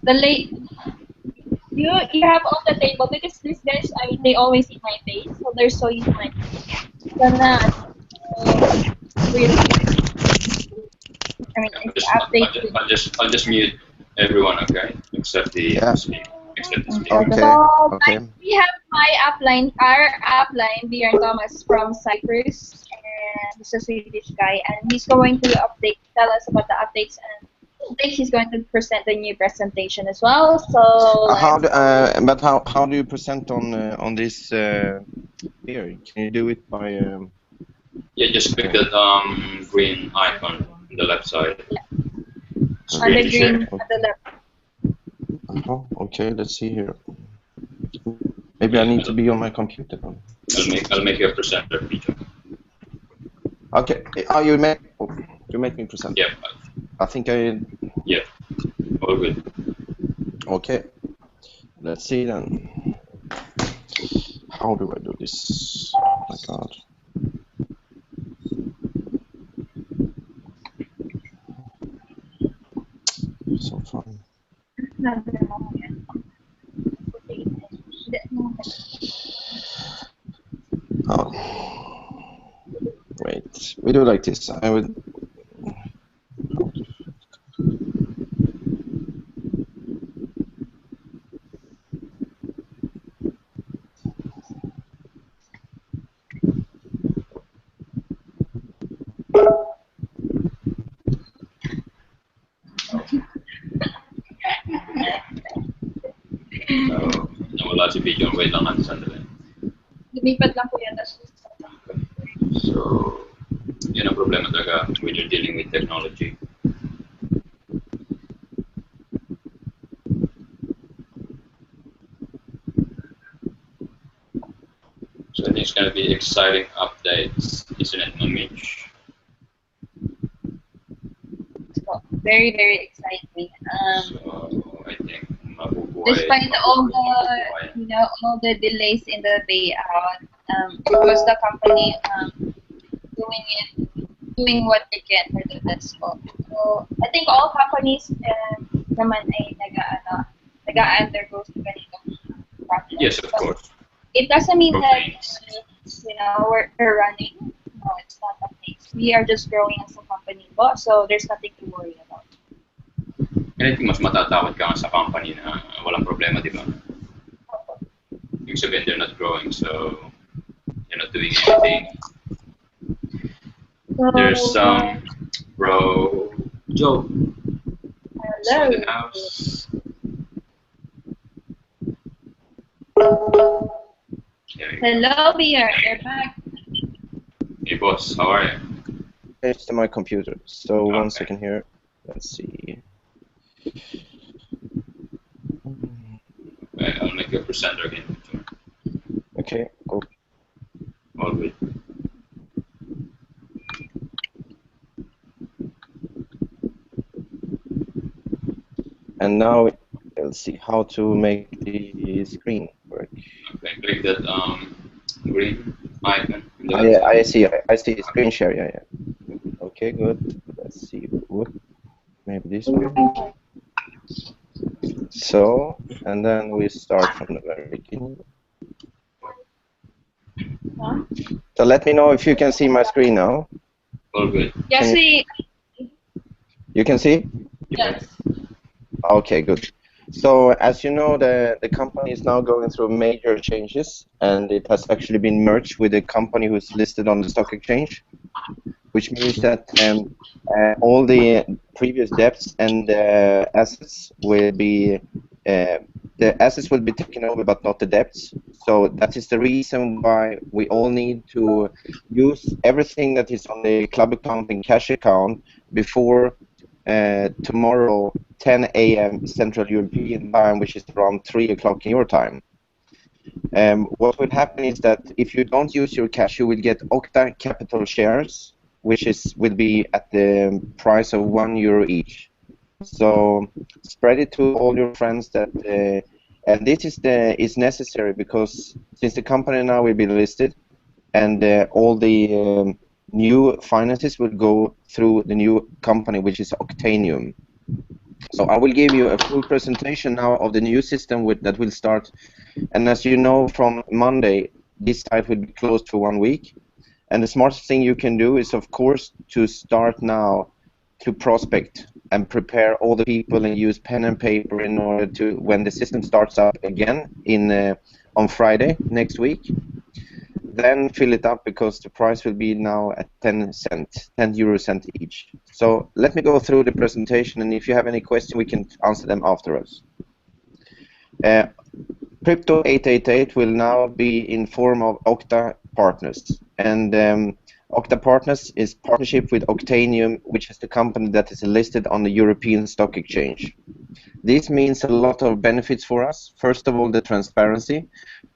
The late you have on the table because these guys, I mean, they always see my face, so they're so used to my face. Sana, really, I mean, I'll it's just, update. I'll just mute everyone, okay? Except the speaker. Except the speaker. Okay. So, Okay. we have our upline, Bjorn Thomas from Cyprus, and he's a Swedish guy, and he's going to tell us about the updates, and I think he's going to present the new presentation as well. So, How do you present on this here? Can you do it by? Yeah, just click that green icon on the left side. Yeah. Screen On the green share. at the left. Okay, let's see here. Maybe I need to be on my computer. I'll make you a presenter, Peter. Okay. Oh, you make me present. Yeah. I think Yeah. All good. Okay. Let's see then. How do I do this? Oh my God. So fun. Oh. Wait. We do like this. I would. Nawala si Pigeon. Wait lang natin sandali. Lumipat lang po yata siya. So, yun ang problema talaga when you're dealing with technology. So I think it's going to be exciting updates, isn't it, Mitch? Very, very exciting. So I think despite all the all the delays in the payout, it was the company doing what they can for the Tesco. So I think all companies naman ay nag-undergo sa ganitong process. Yes, of course. It doesn't mean that we're running. No, it's not the case. We are just growing as a company, so there's nothing to worry about. Anything mas matatakot ka nga sa company na walang problema, di ba? Ibig sabihin, they're not growing, so you're not doing anything. There's some bro Joe. Hello. In the house. Hello, Bjorn. You're back. Hey, boss. How are you? It's to my computer. So okay. 1 second here. Let's see. Okay, I'll make you a presenter again. Okay, cool. All good. And now we'll see how to make the screen work. Okay, click that green icon. Yeah, I see screen share. Yeah. Okay, good. Let's see. Whoop. Maybe this one. So, and then we start from the very beginning. So let me know if you can see my screen now. All good. Yes, you can see? Yes. Okay, good. So as you know, the company is now going through major changes, and it has actually been merged with a company who's listed on the stock exchange, which means that all the previous debts and assets will be taken over, but not the debts. So that is the reason why we all need to use everything that is on the club account and cash account before tomorrow 10 a.m. Central European time, which is around 3 o'clock in your time. What will happen is that if you don't use your cash, you will get Octa Capital shares, which will be at the price of €1 each. So spread it to all your friends and this is necessary because since the company now will be listed and all the new finances will go through the new company, which is Octanium. So I will give you a full presentation now of the new system that will start. And as you know, from Monday, this site will be closed for 1 week. And the smartest thing you can do is, of course, to start now to prospect and prepare all the people and use pen and paper in order to, when the system starts up again on Friday next week, then fill it up, because the price will be now at 10 euro cent each. So let me go through the presentation, and if you have any question, we can answer them afterwards. Crypto 888 will now be in form of Octa Partners, and Octa Partners is partnership with Octanium, which is the company that is listed on the European Stock Exchange. This means a lot of benefits for us. First of all, the transparency,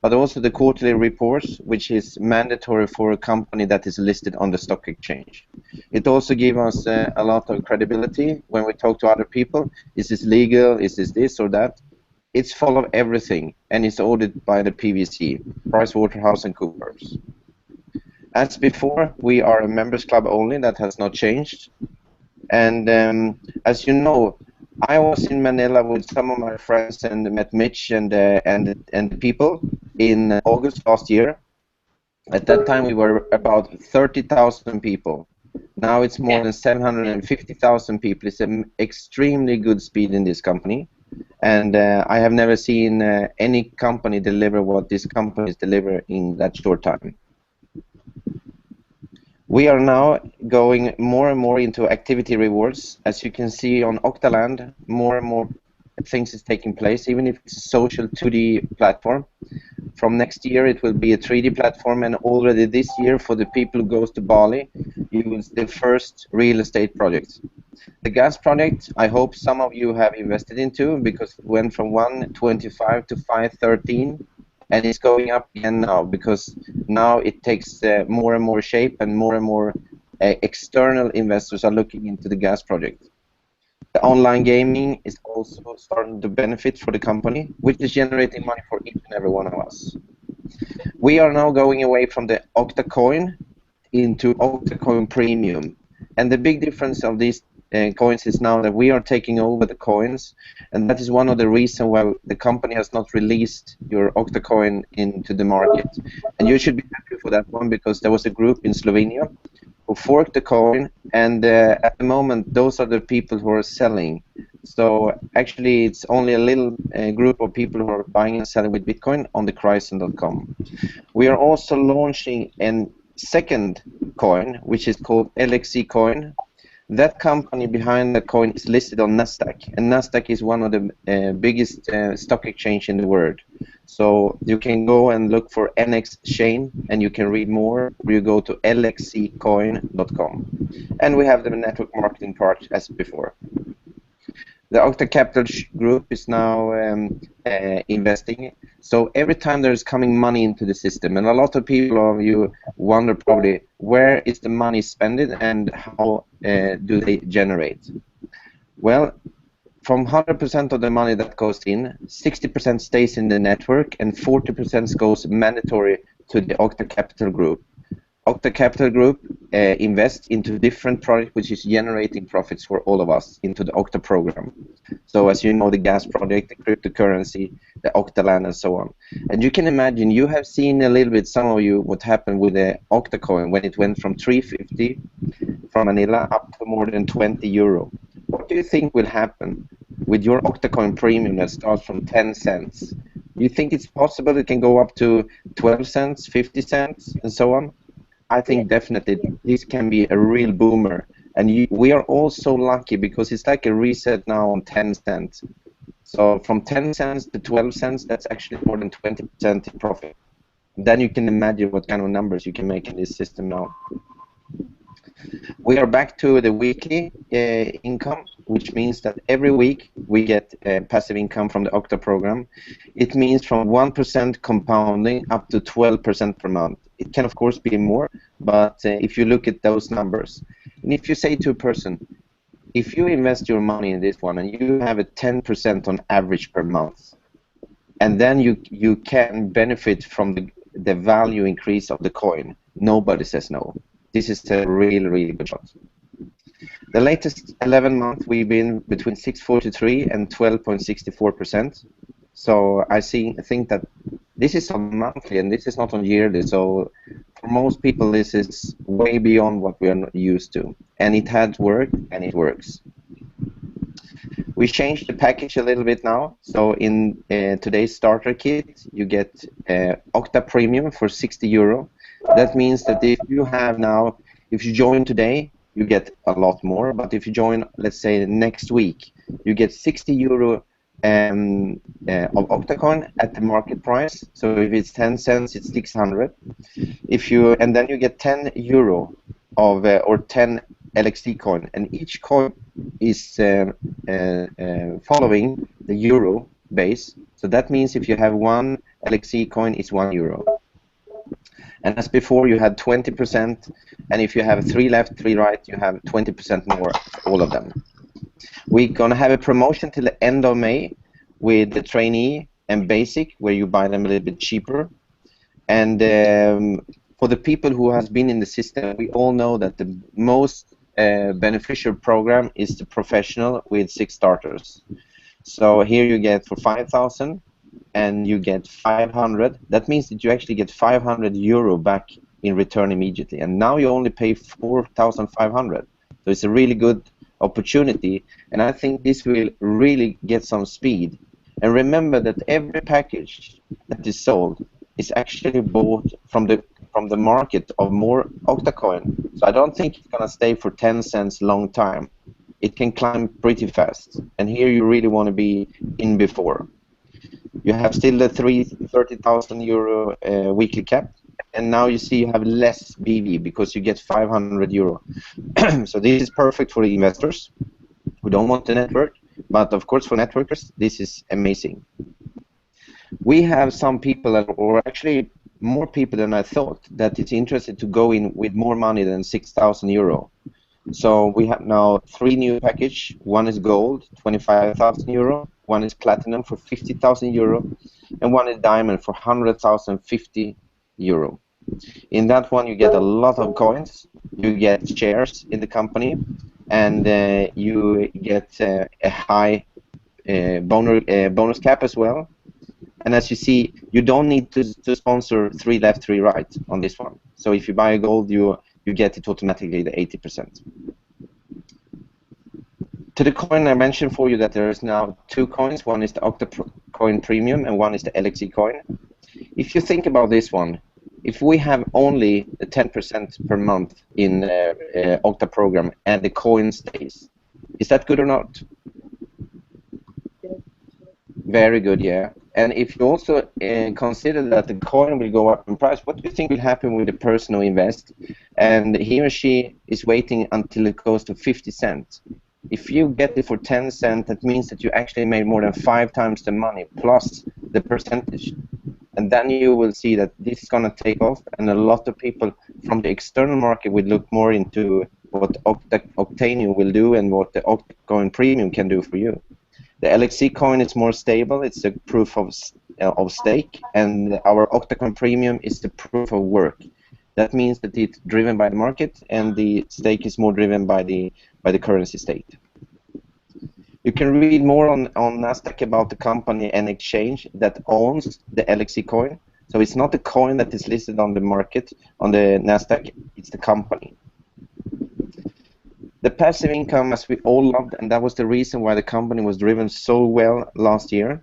but also the quarterly reports, which is mandatory for a company that is listed on the stock exchange. It also gives us a lot of credibility when we talk to other people. Is this legal? Is this or that? It's full of everything, and it's audited by the PwC, PricewaterhouseCoopers. As before, we are a members club only. That has not changed. And as you know, I was in Manila with some of my friends and met Mitch and the people in August last year. At that time, we were about 30,000 people. Now it's more than 750,000 people. It's an extremely good speed in this company. And I have never seen any company deliver what this company is delivering in that short time. We are now going more and more into activity rewards. As you can see on Octaland, more and more things is taking place, even if it's a social 2D platform. From next year, it will be a 3D platform, and already this year, for the people who goes to Bali, it was the first real estate project. The gas project, I hope some of you have invested into, because it went from 125 to 513. And it's going up again now, because now it takes more and more shape, and more external investors are looking into the gas project. The online gaming is also starting to benefit for the company, which is generating money for each and every one of us. We are now going away from the Octacoin into Octacoin Premium. And the big difference of these coins is now that we are taking over the coins, and that is one of the reasons why the company has not released your Octacoin into the market. And you should be happy for that one, because there was a group in Slovenia who forked the coin, and at the moment those are the people who are selling. So actually it's only a little group of people who are buying and selling with Bitcoin on the Kryson.com. We are also launching a second coin, which is called LXC coin. That company behind the coin is listed on Nasdaq, and Nasdaq is one of the biggest stock exchange in the world. So you can go and look for NX chain, and you can read more. You go to lxccoin.com, and we have the network marketing part as before. The Octa Capital Group is now investing. So every time there's coming money into the system, and a lot of people of you wonder probably, where is the money spent and how do they generate? Well, from 100% of the money that goes in, 60% stays in the network, and 40% goes mandatory to the Octa Capital Group. Octa Capital Group invests into different projects, which is generating profits for all of us into the Octa program. So as you know, the gas project, the cryptocurrency, the Octaland, and so on. And you can imagine, you have seen a little bit, some of you, what happened with the Octacoin when it went from 350 from Manila up to more than 20 euro. What do you think will happen with your Octacoin premium that starts from 10 cents? Do you think it's possible it can go up to 12 cents, 50 cents, and so on? I think definitely this can be a real boomer, and we are all so lucky, because it's like a reset now on 10 cents. So from 10 cents to 12 cents, that's actually more than 20% in profit. Then you can imagine what kind of numbers you can make in this system now. We are back to the weekly income, which means that every week we get passive income from the Octa program. It means from 1% compounding up to 12% per month. It can of course be more, but if you look at those numbers, and if you say to a person, if you invest your money in this one and you have a 10% on average per month, and then you can benefit from the value increase of the coin, nobody says no. This is a really, really good shot. The latest 11 months, we've been between 6.43 and 12.64%. So I think that this is on monthly and this is not on yearly. So for most people, this is way beyond what we are used to. And it had worked, and it works. We changed the package a little bit now. So in today's starter kit, you get Octa Premium for 60 euro. That means that if you join today, you get a lot more. But if you join, let's say, next week, you get 60 euro of Octacoin at the market price. So if it's 10 cents, it's 600. And then you get 10 euro of or 10 LXD coin, and each coin is following the euro base. So that means if you have one LXD coin, it's 1 euro. And as before, you had 20%, and if you have 3 left, 3 right, you have 20% more, all of them. We're going to have a promotion till the end of May with the trainee and basic, where you buy them a little bit cheaper. And for the people who has been in the system, we all know that the most beneficial program is the professional with 6 starters. So here you get for 5,000 and you get 500. That means that you actually get 500 euro back in return immediately. And now you only pay 4,500. So it's a really good opportunity, and I think this will really get some speed. And remember that every package that is sold is actually bought from the market of more Octacoin. So I don't think it's going to stay for 10 cents long time. It can climb pretty fast, and here you really want to be in before. You have still the 30,000 euro weekly cap, and now you see you have less BV because you get 500 euro. So this is perfect for the investors who don't want the network, but of course for networkers this is amazing. We have some people, or actually more people than I thought, that is interested to go in with more money than 6,000 euro. So we have now 3 new package. One is gold, 25,000 euro. One is platinum for 50,000 euro, and one is diamond for 100,050 euro. In that one, you get a lot of coins. You get shares in the company, and you get a high bonus cap as well. And as you see, you don't need to sponsor 3 left, 3 right on this one. So if you buy a gold, you get it automatically the 80%. To the coin, I mentioned for you that there is now 2 coins. One is the Octa Coin Premium, and one is the LXE coin. If you think about this one, if we have only 10% per month in Octa program and the coin stays, is that good or not? Very good, yeah. And if you also consider that the coin will go up in price, what do you think will happen with the person who invests? And he or she is waiting until it goes to 50 cents. If you get it for 10 cents, that means that you actually made more than 5 times the money plus the percentage. And then you will see that this is going to take off, and a lot of people from the external market will look more into what Octanium will do and what the Octacoin Premium can do for you. The LXC coin is more stable. It's a proof of stake, and our Octacoin Premium is the proof of work. That means that it's driven by the market, and the stake is more driven by the currency state. You can read more on Nasdaq about the company and exchange that owns the LXC coin. So it's not the coin that is listed on the market, on the Nasdaq, it's the company. The passive income, as we all loved, and that was the reason why the company was driven so well last year.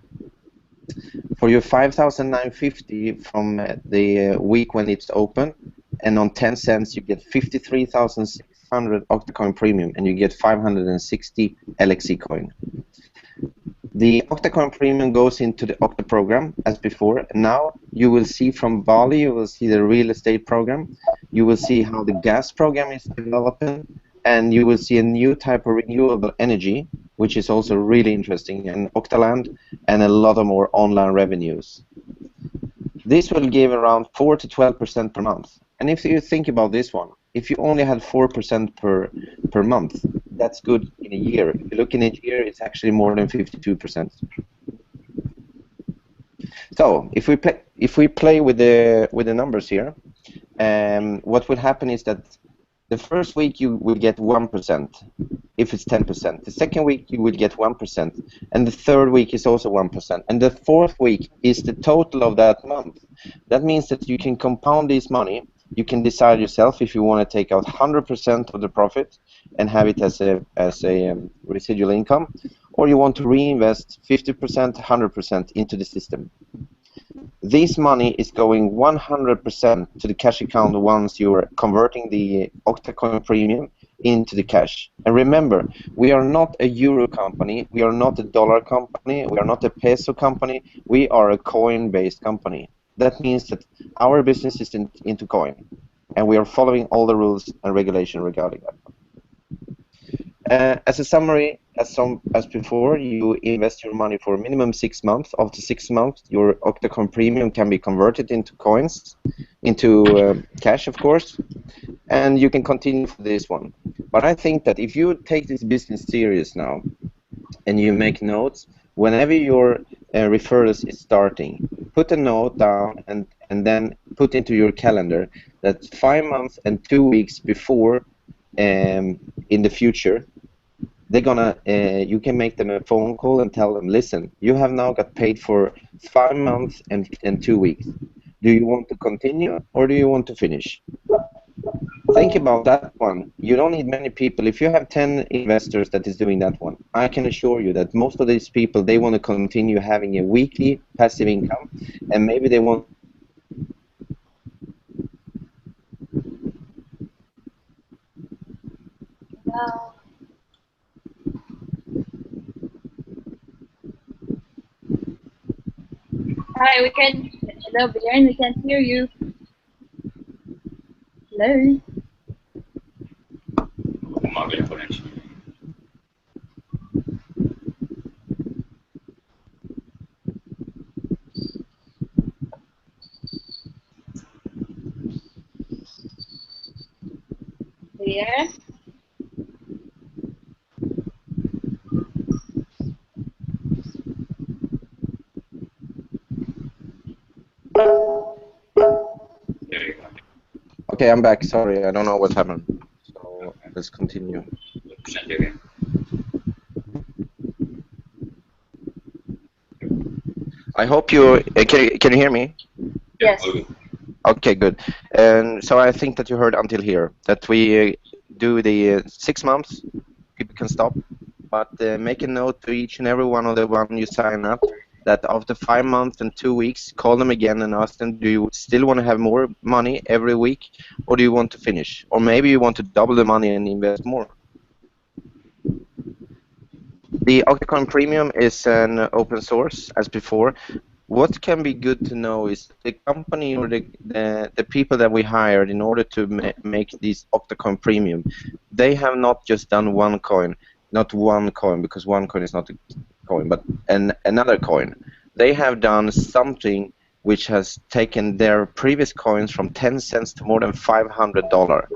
For your 5,950 from the week when it's open, and on 10 cents you get 53,600 Octacoin Premium, and you get 560 LXC coin. The Octacoin Premium goes into the Octa program as before. Now you will see from Bali, you will see the real estate program, you will see how the gas program is developing, and you will see a new type of renewable energy, which is also really interesting, and Octaland, and a lot of more online revenues. This will give around 4 to 12% per month. And if you think about this one, if you only had 4% per month, that's good in a year. If you look in a year, it's actually more than 52%. So if we play with the numbers here, what will happen is that The first week you will get 1% if it's 10%. The second week you will get 1%. And the third week is also 1%. And the fourth week is the total of that month. That means that you can compound this money. You can decide yourself if you want to take out 100% of the profit and have it as a residual income, or you want to reinvest 50%, 100% into the system. This money is going 100% to the cash account once you're converting the Octacoin premium into the cash. And remember, we are not a euro company, we are not a dollar company, we are not a peso company, we are a coin-based company. That means that our business is into coin, and we are following all the rules and regulation regarding that. As a summary, as before, you invest your money for minimum 6 months. After 6 months, your Octacoin premium can be converted into coins, into cash, of course, and you can continue for this one. But I think that if you take this business serious now, and you make notes, whenever your referrals is starting, put a note down and then put into your calendar that 5 months and 2 weeks before in the future, they're gonna you can make them a phone call and tell them, listen, you have now got paid for 5 months and 2 weeks. Do you want to continue or do you want to finish? Think about that one. You don't need many people. If you have 10 investors that is doing that one, I can assure you that most of these people, they want to continue having a weekly passive income, and maybe they want Hi, we can. Hello, Bjorn. We can't hear you. Hello. Umaga yung connection. There. There you go. Okay, I'm back. Sorry, I don't know what happened. So let's continue. Percent again. I hope you can you hear me? Yes. Okay, good. And so I think that you heard until here that we do the 6 months. People can stop, but make a note to each and every one of the one you sign up that after 5 months and 2 weeks, call them again and ask them, do you still want to have more money every week, or do you want to finish? Or maybe you want to double the money and invest more. The Octacoin Premium is an open source, as before. What can be good to know is the company or the people that we hired in order to make this Octacoin Premium, they have not just done one coin, not one coin, because one coin is not a coin, but another coin. They have done something which has taken their previous coins from 10 cents to more than $500.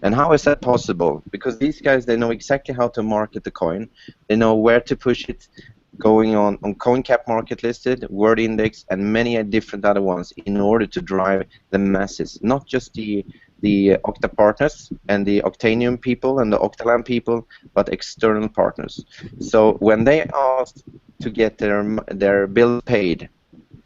And how is that possible? Because these guys, they know exactly how to market the coin. They know where to push it, going on CoinCap market listed, Word Index, and many different other ones in order to drive the masses, not just the Octa partners and the Octanium people and the Octaland people, but external partners. So when they asked to get their bill paid,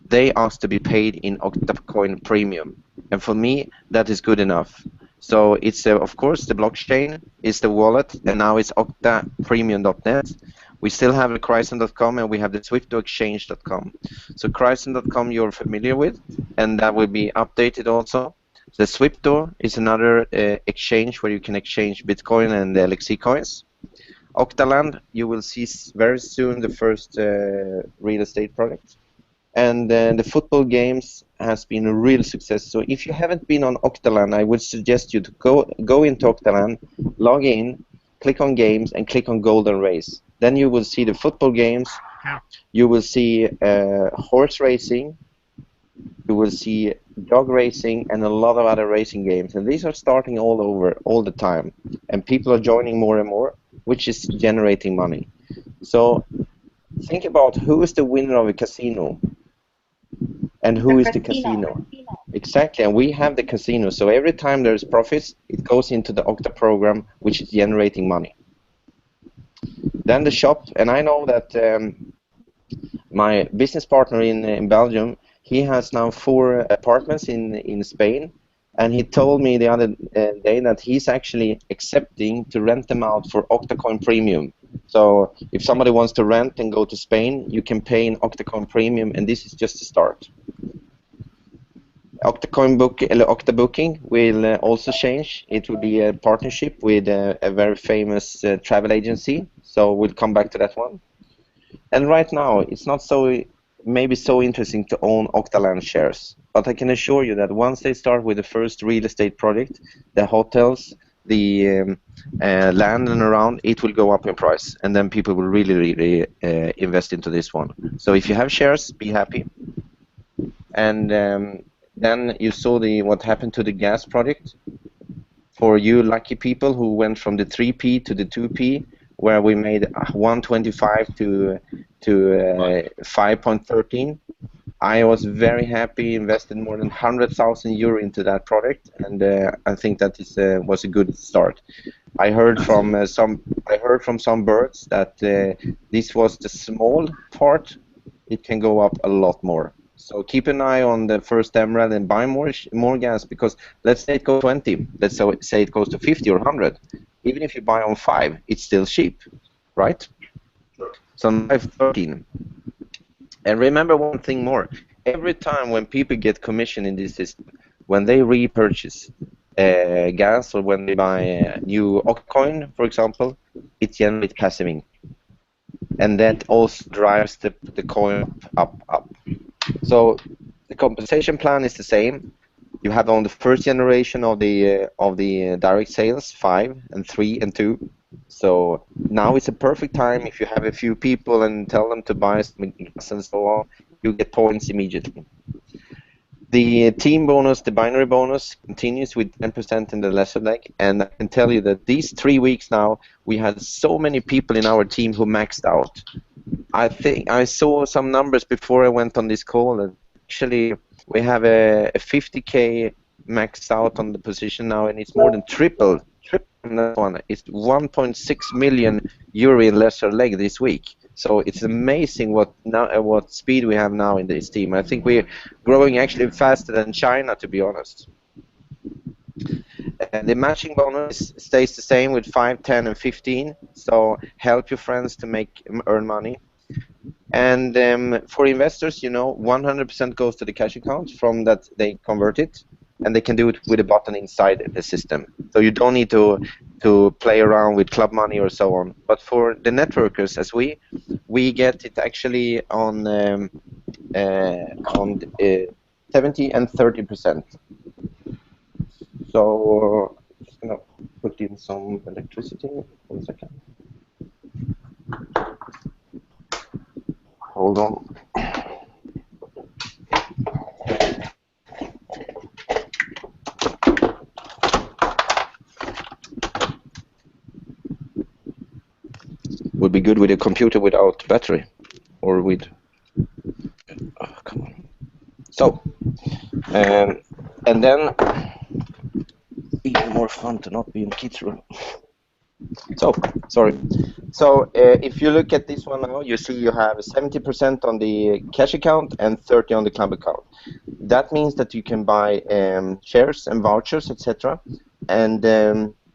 they asked to be paid in Octacoin Premium. And for me, that is good enough. So it's, of course, the blockchain is the wallet, and now it's octapremium.net. We still have the Chryson.com, and we have the SwiftOexchange.com. So Chryson.com you're familiar with, and that will be updated also. The Swifto is another exchange where you can exchange Bitcoin and the LXC coins. Octaland, you will see very soon the first real estate project. And the football games has been a real success. So if you haven't been on Octaland, I would suggest you to go into Octaland, log in, click on games, and click on Golden Race. Then you will see the football games. You will see horse racing. You will see dog racing and a lot of other racing games. And these are starting all over, all the time. And people are joining more and more, which is generating money. So think about who is the winner of a casino and who is the casino. Exactly, and we have the casino. So every time there's profits, it goes into the Octa program, which is generating money. Then the shop, and I know that my business partner in Belgium, he has now 4 apartments in Spain, and he told me the other day that he's actually accepting to rent them out for Octacoin Premium. So if somebody wants to rent and go to Spain, you can pay in Octacoin Premium, and this is just the start. Octa Booking will also change. It will be a partnership with a very famous travel agency. So we'll come back to that one. And right now, it's not maybe so interesting to own Octaland shares. But I can assure you that once they start with the first real estate project, the hotels, the land and around, it will go up in price. And then people will really invest into this one. So if you have shares, be happy. And then you saw what happened to the gas project. For you lucky people who went from the 3p to the 2p, where we made 125 to 5.13. I was very happy, invested more than 100,000 euro into that project, and I think that was a good start. I heard from some birds that this was the small part. It can go up a lot more. So keep an eye on the first emerald and buy more gas, because let's say it goes 20, let's say it goes to 50 or 100. Even if you buy on 5, it's still cheap, right? So 5.13. And remember one thing more. Every time when people get commission in this system, when they repurchase gas or when they buy a new Occoin, for example, it generates passive income. And that also drives the coin up. So the compensation plan is the same. You have on the first generation of the direct sales 5 and 3 and 2. So now it's a perfect time if you have a few people and tell them to buy some gas and so on. You get points immediately. The team bonus, the binary bonus, continues with 10% in the lesser leg, and I can tell you that these 3 weeks now, we had so many people in our team who maxed out. I think I saw some numbers before I went on this call, and actually we have a 50k maxed out on the position now, and it's more than triple that one. It's 1.6 million euro in lesser leg this week. So it's amazing what speed we have now in this team. I think we're growing actually faster than China, to be honest. The matching bonus stays the same with 5, 10, and 15. So help your friends to earn money. And for investors, 100% goes to the cash account from that they convert it, and they can do it with a button inside the system. So you don't need to play around with club money or so on. But for the networkers, as we get it actually on 70 and 30%. So I'm just gonna put in some electricity. 1 second. Hold on. Would be good with a computer without battery, or with. Oh, come on. So, and then even more fun to not be in the kids' room. So, sorry. So, if you look at this one now, you see you have 70% on the cash account and 30 on the club account. That means that you can buy shares and vouchers, etc. And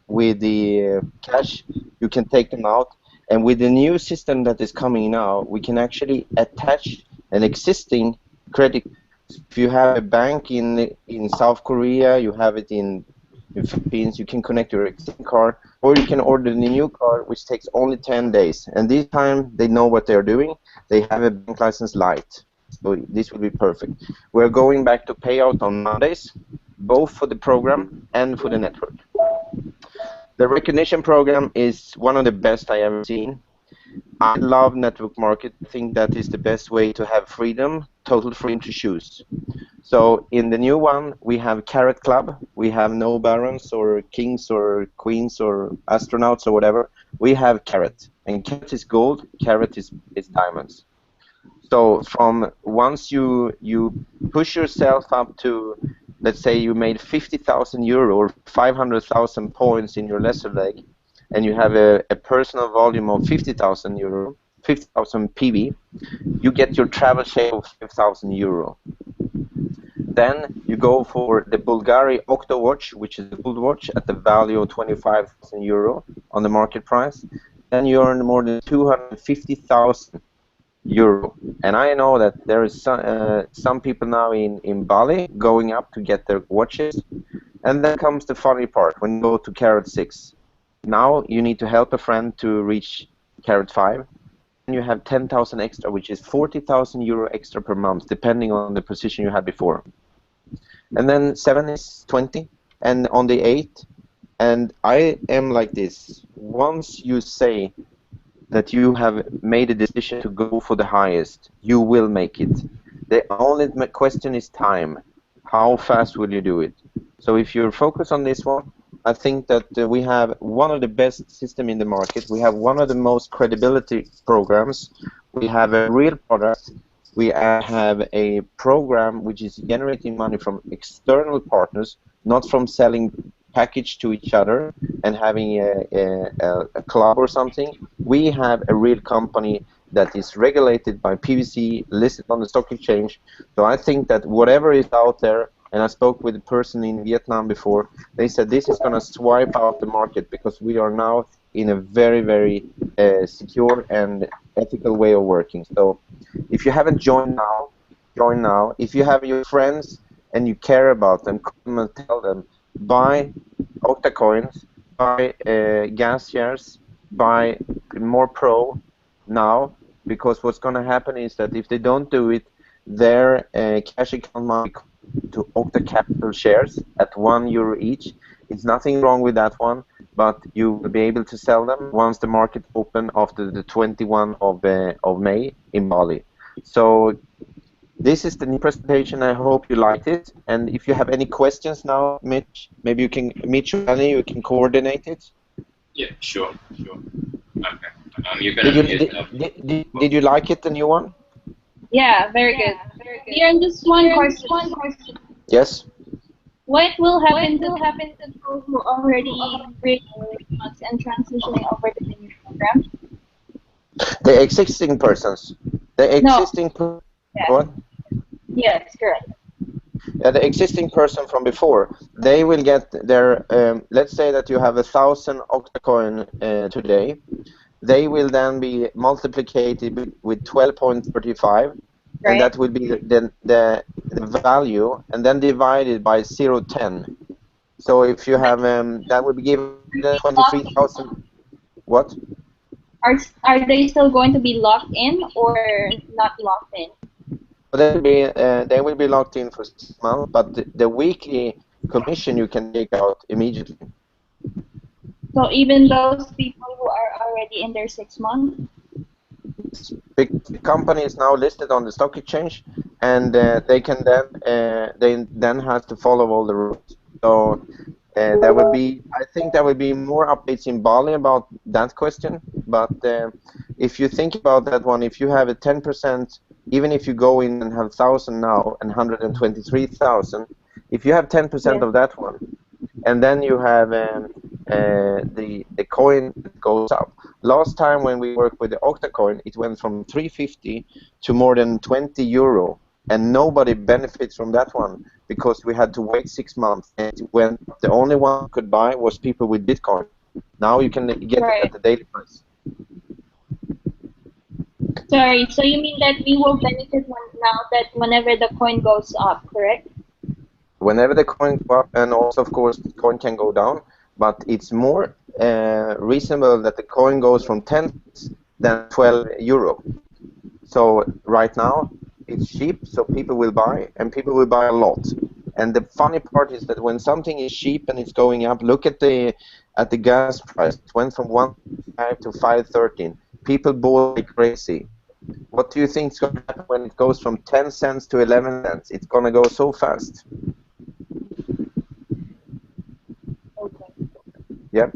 with the cash, you can take them out. And with the new system that is coming now, we can actually attach an existing credit. If you have a bank in South Korea, you have it in Philippines, you can connect your existing card, or you can order the new card, which takes only 10 days. And this time, they know what they're doing. They have a bank license light. So this will be perfect. We're going back to payout on Mondays, both for the program and for the network. The recognition program is one of the best I ever seen. I love network market. I think that is the best way to have freedom, total freedom to choose. So in the new one, we have Carrot Club. We have no barons or kings or queens or astronauts or whatever. We have Carrot. And Carrot is gold, Carrot is diamonds. So from once you push yourself up to let's say you made 50,000 euro or 500,000 points in your lesser leg, and you have a personal volume of 50,000 euro, 50,000 PV, you get your travel share of 5,000 euro. Then you go for the Bulgari Octo watch, which is a gold watch at the value of 25,000 euro on the market price. Then you earn more than 250,000 euro. And I know that there is some people now in Bali going up to get their watches. And then comes the funny part, when you go to carat 6. Now you need to help a friend to reach carat 5. And you have 10,000 extra, which is 40,000 euro extra per month, depending on the position you had before. And then 7 is 20, and on the 8, and I am like this. Once you say that you have made a decision to go for the highest, you will make it. The only question is time. How fast will you do it? So if you're focused on this one, I think that we have one of the best system in the market. We have one of the most credibility programs. We have a real product. We have a program which is generating money from external partners, not from selling package to each other and having a club or something. We have a real company that is regulated by PwC, listed on the stock exchange. So I think that whatever is out there, and I spoke with a person in Vietnam before, they said this is going to swipe out the market because we are now in a very, very secure and ethical way of working. So if you haven't joined now, join now. If you have your friends and you care about them, come and tell them, buy Octa coins, buy gas shares, buy more Pro now, because what's going to happen is that if they don't do it, their cash account might to Octa Capital shares at €1 each. It's nothing wrong with that one, but you will be able to sell them once the market open after the 21 of May in Bali. So this is the new presentation. I hope you liked it. And if you have any questions now, Mitch, maybe you can, Mitch or Annie, you can coordinate it. Yeah, sure. Okay. You're gonna did you like it, the new one? Yeah, very good. Bjorn, just one question. Yes. What will happen to those who already reached 6 months and transitioning over to the new program? The existing persons. The existing what? Yes, correct. Yeah, the existing person from before, they will get their, let's say that you have 1,000 octacoin today. They will then be multiplied with 12.35, and that will be the value, and then divided by 0.10. So if you have, that would be given 23,000. What? Are they still going to be locked in or not locked in? They will be locked in for 6 months, but the weekly commission you can take out immediately. So even those people who are already in their 6 months? The company is now listed on the stock exchange, and they can then have to follow all the rules. So there will be, I think there will be more updates in Bali about that question. But if you think about that one, if you have a 10%, even if you go in and have 1,000 now and 123,000, if you have 10% of that one, and then you have the coin goes up. Last time when we worked with the Octa coin, it went from 350 to more than 20 euro, and nobody benefits from that one because we had to wait 6 months. And when the only one who could buy was people with Bitcoin. Now you can get it at the daily price. Sorry, so you mean that we will benefit now that whenever the coin goes up, correct? Whenever the coin goes up, and also of course the coin can go down, but it's more reasonable that the coin goes from 10 than 12 euro. So right now it's cheap, so people will buy, and people will buy a lot. And the funny part is that when something is cheap and it's going up, look at the gas price. It went from 1.5 to 5.13. People bought like crazy. What do you think is going to happen when it goes from 10 cents to 11 cents? It's going to go so fast. Yeah.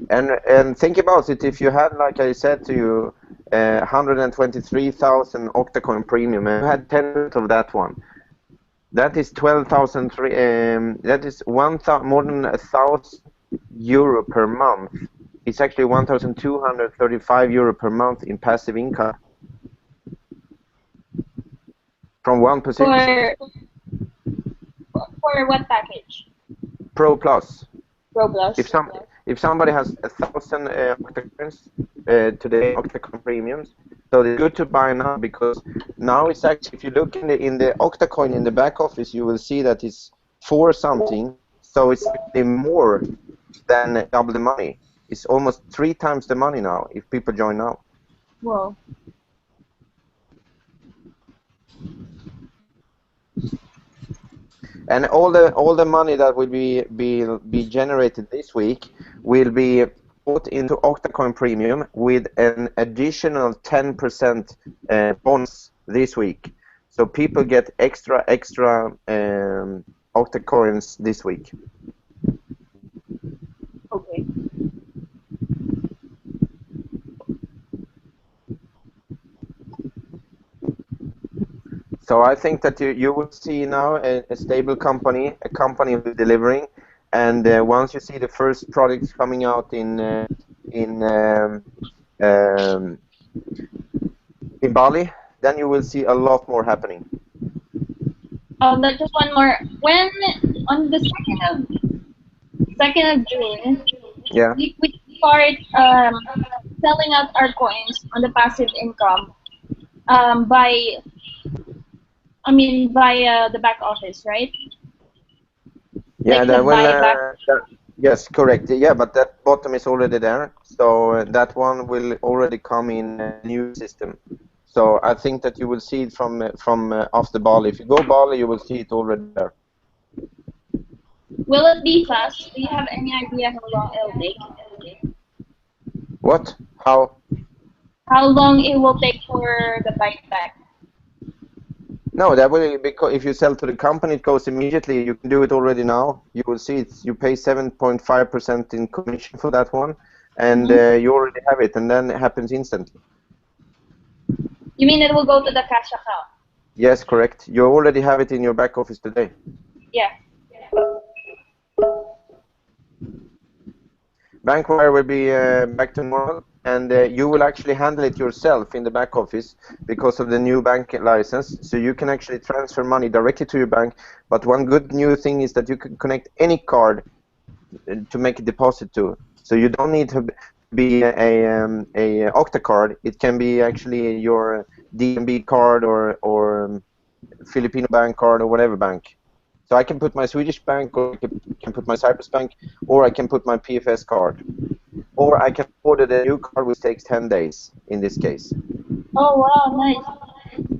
And think about it. If you had, like I said to you, 123,000 octacoin premium, and you had 10% of that one, That is 12,000. That is more than €1,000 per month. It's actually 1,235 euro per month in passive income from one position. For what package? Pro Plus. Pro Plus. If somebody has 1,000 octacoins today, octacoin premiums, so it's good to buy now, because now it's actually, if you look in the octacoin in the back office, you will see that it's 4 something, so it's actually more than double the money. It's almost 3 times the money now if people join now. Whoa. And all the money that will be generated this week will be put into Octacoin Premium with an additional 10% bonus this week. So people get extra Octacoins this week. Okay. So I think that you will see now a stable company, a company who's delivering, and once you see the first products coming out in Bali, then you will see a lot more happening. Just one more. When on the 2nd of June, yeah, we start selling out our coins on the passive income by the back office, right? Yeah, Like yes, correct. Yeah, but that bottom is already there, so that one will already come in a new system. So I think that you will see it from after Bali. If you go Bali, you will see it already there. Will it be fast? Do you have any idea how long it'll take? What? How? How long it will take for the buyback? No, that will, because if you sell to the company, it goes immediately. You can do it already now. You will see it. You pay 7.5% in commission for that one, and you already have it, and then it happens instantly. You mean it will go to the cash account? Yes, correct. You already have it in your back office today. Yeah. Bank wire will be back to normal, and you will actually handle it yourself in the back office because of the new bank license. So you can actually transfer money directly to your bank. But one good new thing is that you can connect any card to make a deposit to. So you don't need to be a Octa card. It can be actually your DNB card or Filipino bank card or whatever bank. So I can put my Swedish bank, or I can put my Cyprus bank, or I can put my PFS card, or I can order the new card, which takes 10 days in this case. Oh wow, nice.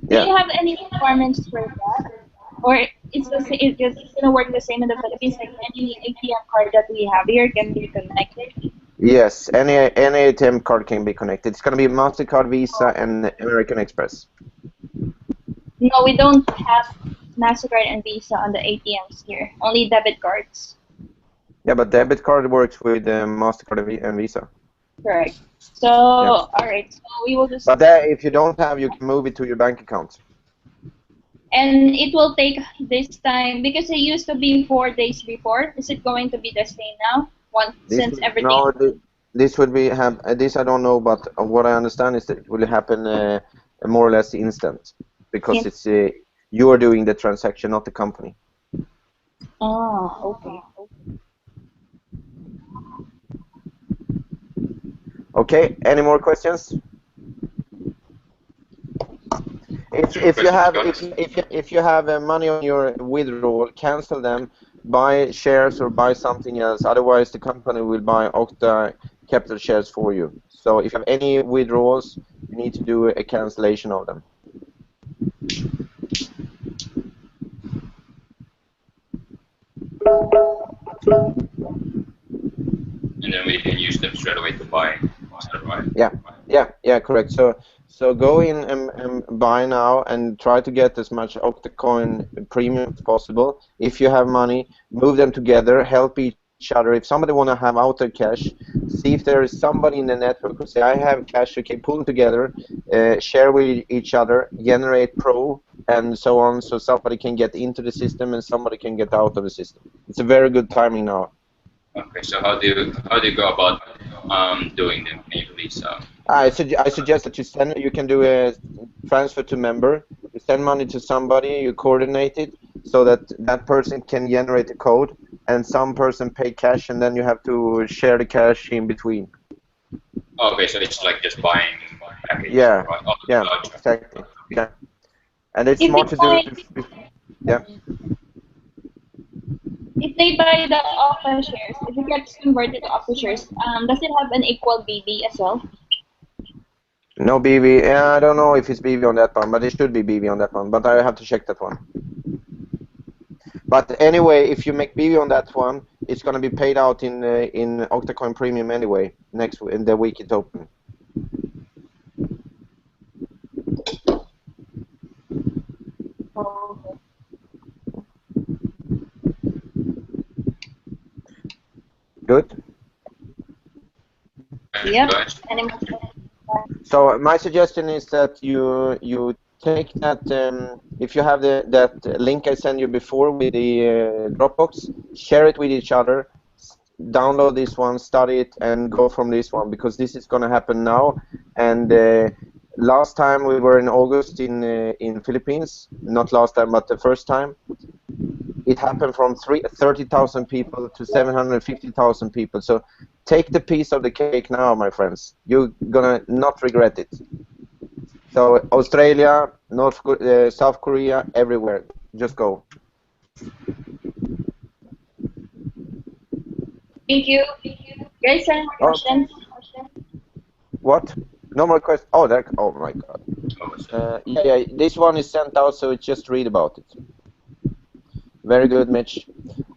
Do you have any requirements for that, or it's gonna work the same in the Philippines? Like any ATM card that we have here can be connected. Yes, any ATM card can be connected. It's gonna be MasterCard, Visa, and American Express. No, we don't have MasterCard and Visa on the ATMs here. Only debit cards. Yeah, but debit card works with MasterCard and Visa. Correct. So, alright, so we will just... But if you don't have, you can move it to your bank account. And it will take this time, because it used to be 4 days before. Is it going to be the same now? Since everything... No, this would be... this I don't know, but what I understand is that it will happen more or less instant. Because it's you are doing the transaction, not the company. Oh, okay. Okay. Any more questions? If you have money on your withdrawal, cancel them. Buy shares or buy something else. Otherwise, the company will buy Octa capital shares for you. So if you have any withdrawals, you need to do a cancellation of them. And then we can use them straight away to buy. Is that right? Yeah, correct. So go in and buy now and try to get as much Octacoin premium as possible. If you have money, move them together, help each other. If somebody want to have out their cash, see if there is somebody in the network who say, I have cash, okay, pull them together, share with each other, generate pro, and so on, so somebody can get into the system and somebody can get out of the system. It's a very good timing now. Okay, so how do you go about doing them? Can you please? I suggest that you can do a transfer to member. You send money to somebody, you coordinate it so that that person can generate the code, and some person pay cash, and then you have to share the cash in between. Okay, so it's like just buying package. Yeah, Right? Oh, yeah, gotcha. exactly. Yeah, and it's If smart to do they it. Yeah. if they buy the Okta shares, if it gets converted to Okta shares, does it have an equal BB as well? No BV. I don't know if it's BV on that one, but it should be BV on that one. But I have to check that one. But anyway, if you make BV on that one, it's going to be paid out in Octacoin Premium anyway. In the week it's open. Oh, Good. yep. Guys? So my suggestion is that you take that if you have that link I sent you before with the Dropbox, share it with each other, download this one, study it, and go from this one, because this is going to happen now. And last time we were in August in Philippines, not last time but the first time, it happened from 30,000 people to 750,000 people. So take the piece of the cake now, my friends. You're gonna not regret it. So Australia, South Korea, everywhere. Just go. Thank you. Guys, any more questions? What? No more questions? Oh, oh my God. Yeah, this one is sent out, so just read about it. Very good, Mitch.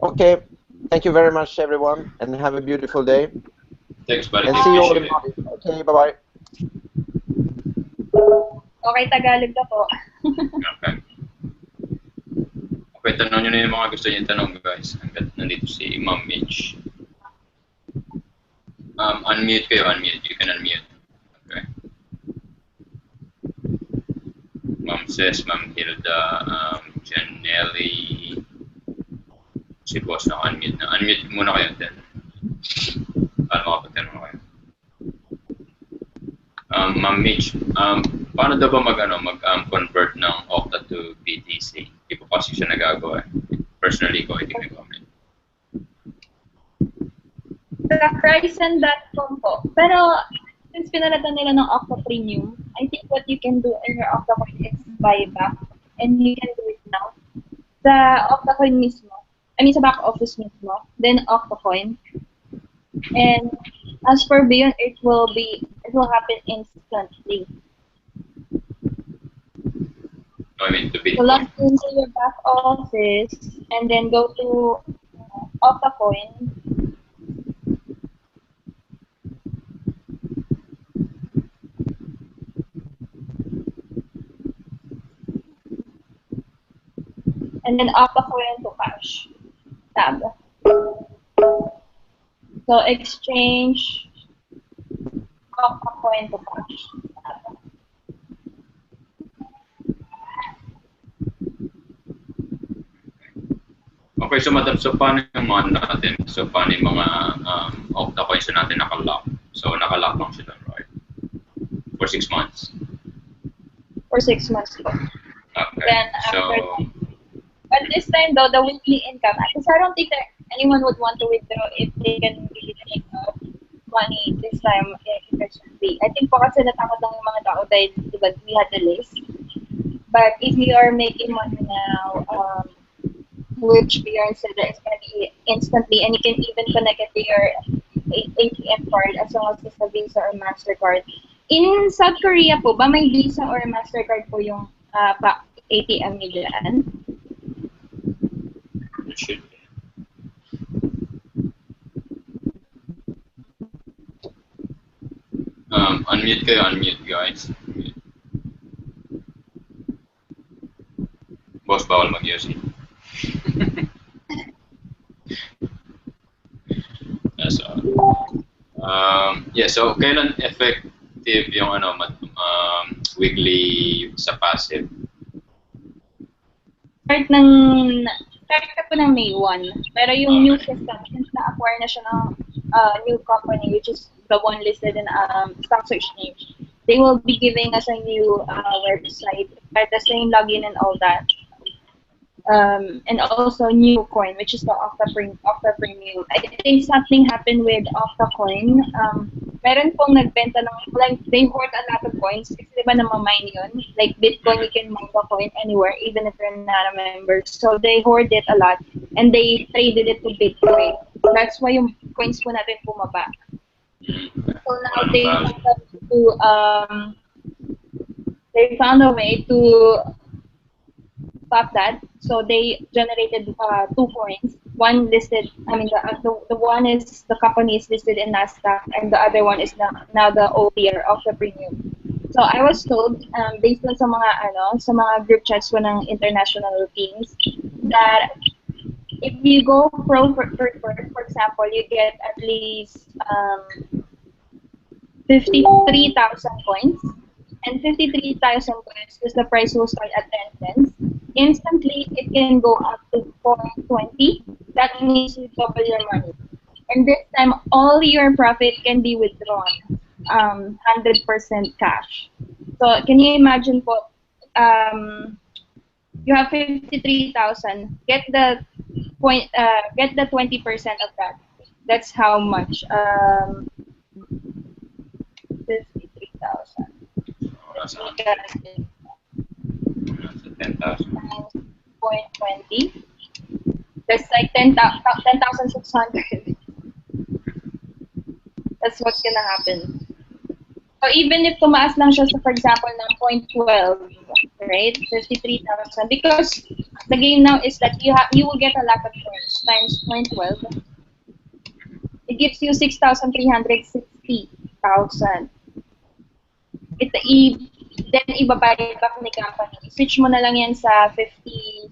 Okay, thank you very much, everyone, and have a beautiful day. Thanks, buddy. And see you all. Okay, bye-bye. Okay, Tagalog na po. Okay. Okay, tanong nyo na yung mga gusto nyo tanong, guys. Hanggat nandito si Ma'am Mitch. Unmute kayo, unmute. You can unmute. Okay. Ma'am Ses, Ma'am Hilda, Janelli. Si boss na unmute na. Unmute muna kayo din. Para makapatanong kayo. Ma'am Mitch, paano daw ba mag-convert ng Okta to BTC? Hindi ko kasi siya nagagawa. Personally ko, hindi ko comment. Sa Horizon.com po. Pero, since pinalatan nila ng Okta Premium, I think what you can do in your Okta coin is buy back. And you can do it now. Sa Okta coin mismo. I mean, sa back office mismo. Then Okta coin. And as for beyond, it will happen instantly. I mean, to So log into your back office and then go to Okta coin. And then Okta coin to cash tab. So exchange Okta coin to cash tab. Okay, so madam, so paano yung mga natin? So paano yung mga Okta coins natin nakalock? So nakalock lang siya doon, right? For 6 months. For 6 months po. Okay. Then after but this time though, the weekly income, because I don't think that anyone would want to withdraw if they can really take money this time efficiently. I think po kasi natakot lang yung mga tao dahil diba, we had the list. But if you are making money now, which Bjorn said that it's going to be instantly, and you can even connect it to your ATM card as long as it's a Visa or MasterCard. In South Korea po, ba may Visa or MasterCard po yung ATM niyo dyan? It should be. Unmute kayo, unmute guys. Unmute. Boss, bawal mag-UC. That's all. Yeah, so kailan effective yung weekly sa passive? start na po ng May 1. Pero yung new system, since na-acquire na siya ng new company, which is the one listed in stock exchange, they will be giving us a new website, but the same login and all that. And also new coin, which is the Octa Premium. I think something happened with Octa coin. Meron pong nagbenta ng, like, they hoard a lot of coins. Kasi diba namamine yun? Like Bitcoin, you can mine the coin anywhere, even if you're not a member. So they hoard it a lot, and they traded it to Bitcoin. That's why yung coins po natin bumaba. So now they found a way to stop that. So they generated 2 coins. One listed, I mean, the one is the company is listed in Nasdaq, and the other one is now the OPR of the premium. So I was told, based on sa mga group chats po ng international teams, that if you go pro for example, you get at least 53,000 coins. And 53,000 coins, because the price will start at 10 cents. Instantly, it can go up to 420. That means you double your money. And this time, all your profit can be withdrawn, 100% cash. So, can you imagine po, you have 53,000, get the 20% of that. That's how much? 53,000. Nasa 10,000. 0.20. That's like 10,600. That's what's gonna happen. So even if tumaas lang siya sa, for example, ng 0.12, right? 53,000. Because the game now is that you will get a lot of coins times 0.12. It gives you 6,360,000. Then ibabayad back ni company. Switch mo na lang yan sa 6,300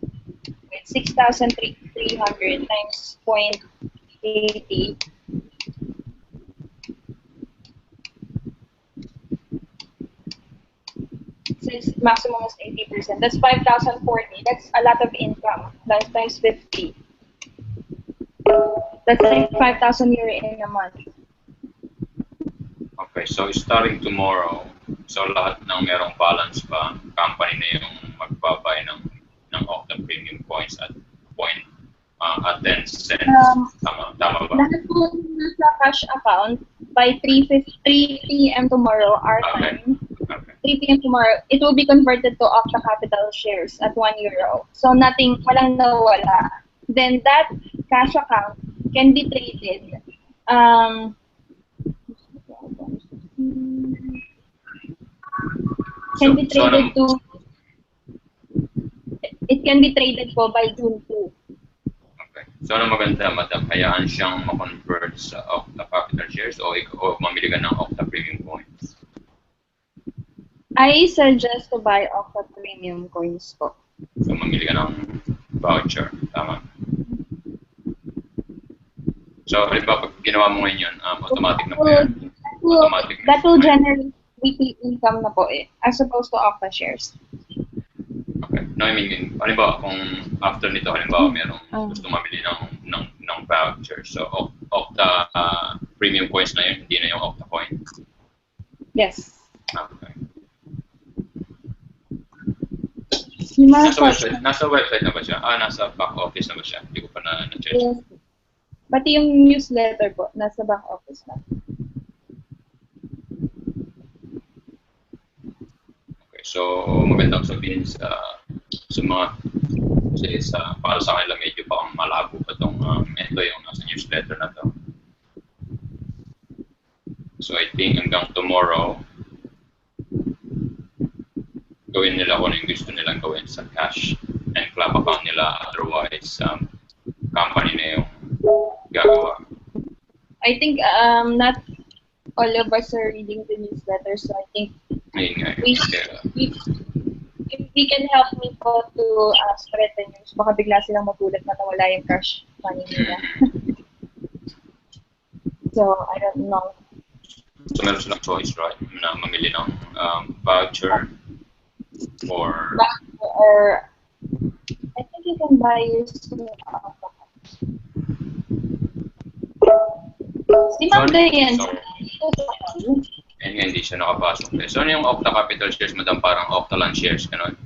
times 0.80. Since maximum is 80%, that's 5,040. That's a lot of income. That's times 50. That's like 5,000 euro in a month. Okay, so starting tomorrow, so lahat ng merong balance pa, company na yung magbabay ng Octa Premium coins at 10 cents. Tama ba? Lahat po nasa cash account by 3 p.m. tomorrow, our time. Okay. 3 p.m. tomorrow, it will be converted to Octa Capital shares at 1 euro. So walang nawala. Then that cash account can be traded. It can be traded po by June 2. Okay. So ano maganda, madam? Hayaan siyang ma-convert sa Octa Capital shares o mamili ka ng Octa Premium coins? I suggest to buy Octa Premium coins po. So mamili ka ng voucher, tama? So, halimbawa, pag ginawa mo ngayon yun, automatic na po yan. That will generate weekly income na po as opposed to Octa shares. Okay. No, I mean, halimbawa, kung after nito, halimbawa, merong gusto mamili ng voucher. So, Octa Premium coins na yun, hindi na yung Octa coins. Yes. Okay. Nasa website na ba siya? Nasa back office na ba siya? Hindi ko pa na-check. Yes. Pati yung newsletter po, nasa back office na. Okay, so magandang sabihin sa mga, kasi para sa kanila medyo pa ang malabo pa itong ito yung nasa newsletter na to. So I think hanggang tomorrow, gawin nila kung ano yung gusto nilang gawin sa cash and club account nila. Otherwise, company na yung gagawa. I think not all of us are reading the newsletter, so I think if we can help me po to spread the news, baka bigla silang magulat na nawala yung cash money nila. So, I don't know. So, meron silang choice, right? Na mamili ng voucher or... Or I buyers ng si Ma'am Dayan. Hindi siya nakapasok. So, ano yung Octa Capital shares, madam? Parang Octa Land shares, gano'n?